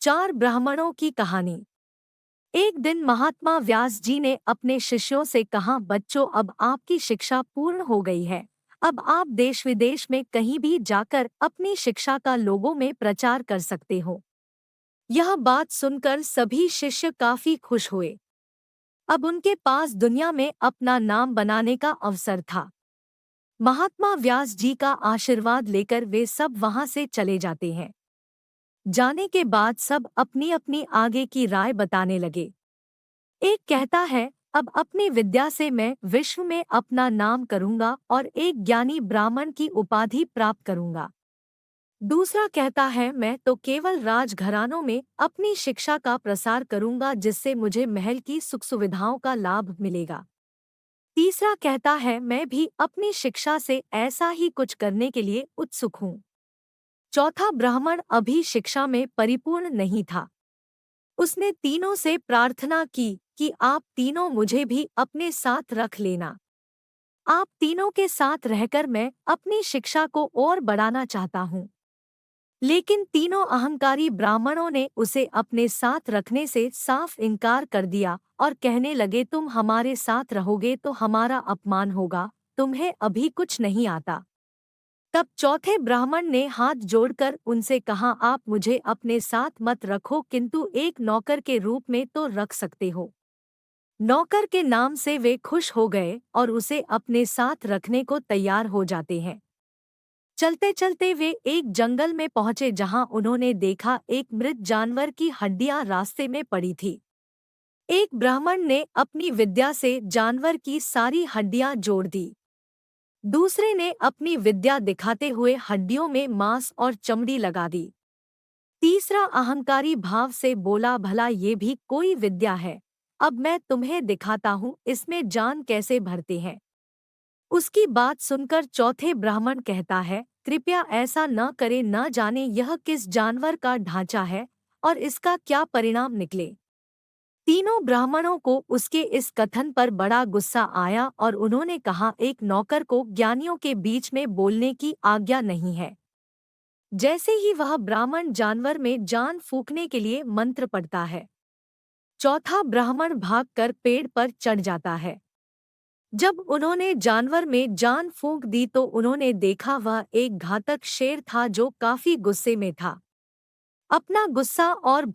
चार ब्राह्मणों की कहानी। एक दिन महात्मा व्यास जी ने अपने शिष्यों से कहा, बच्चों, अब आपकी शिक्षा पूर्ण हो गई है। अब आप देश विदेश में कहीं भी जाकर अपनी शिक्षा का लोगों में प्रचार कर सकते हो। यह बात सुनकर सभी शिष्य काफी खुश हुए। अब उनके पास दुनिया में अपना नाम बनाने का अवसर था। महात्मा व्यास जी का आशीर्वाद लेकर वे सब वहां से चले जाते हैं। जाने के बाद सब अपनी अपनी आगे की राय बताने लगे। एक कहता है, अब अपनी विद्या से मैं विश्व में अपना नाम करूंगा और एक ज्ञानी ब्राह्मण की उपाधि प्राप्त करूंगा। दूसरा कहता है, मैं तो केवल राजघरानों में अपनी शिक्षा का प्रसार करूंगा, जिससे मुझे महल की सुख सुविधाओं का लाभ मिलेगा। तीसरा कहता है, मैं भी अपनी शिक्षा से ऐसा ही कुछ करने के लिए उत्सुक हूँ। चौथा ब्राह्मण अभी शिक्षा में परिपूर्ण नहीं था। उसने तीनों से प्रार्थना की कि आप तीनों मुझे भी अपने साथ रख लेना। आप तीनों के साथ रहकर मैं अपनी शिक्षा को और बढ़ाना चाहता हूँ। लेकिन तीनों अहंकारी ब्राह्मणों ने उसे अपने साथ रखने से साफ इनकार कर दिया और कहने लगे, तुम हमारे साथ रहोगे तो हमारा अपमान होगा, तुम्हें अभी कुछ नहीं आता। तब चौथे ब्राह्मण ने हाथ जोड़कर उनसे कहा, आप मुझे अपने साथ मत रखो, किंतु एक नौकर के रूप में तो रख सकते हो। नौकर के नाम से वे खुश हो गए और उसे अपने साथ रखने को तैयार हो जाते हैं। चलते चलते वे एक जंगल में पहुंचे, जहां उन्होंने देखा एक मृत जानवर की हड्डियां रास्ते में पड़ी थी। एक ब्राह्मण ने अपनी विद्या से जानवर की सारी हड्डियां जोड़ दी। दूसरे ने अपनी विद्या दिखाते हुए हड्डियों में मांस और चमड़ी लगा दी। तीसरा अहंकारी भाव से बोला, भला ये भी कोई विद्या है? अब मैं तुम्हें दिखाता हूँ इसमें जान कैसे भरते हैं। उसकी बात सुनकर चौथे ब्राह्मण कहता है, कृपया ऐसा न करे, न जाने यह किस जानवर का ढांचा है और इसका क्या परिणाम निकले। तीनों ब्राह्मणों को उसके इस कथन पर बड़ा गुस्सा आया और उन्होंने कहा, एक नौकर को ज्ञानियों के बीच में बोलने की आज्ञा नहीं है। जैसे ही वह ब्राह्मण जानवर में जान फूंकने के लिए मंत्र पढ़ता है, चौथा ब्राह्मण भागकर पेड़ पर चढ़ जाता है। जब उन्होंने जानवर में जान फूंक दी तो उन्होंने देखा वह एक घातक शेर था जो काफी गुस्से में था। अपना गुस्सा और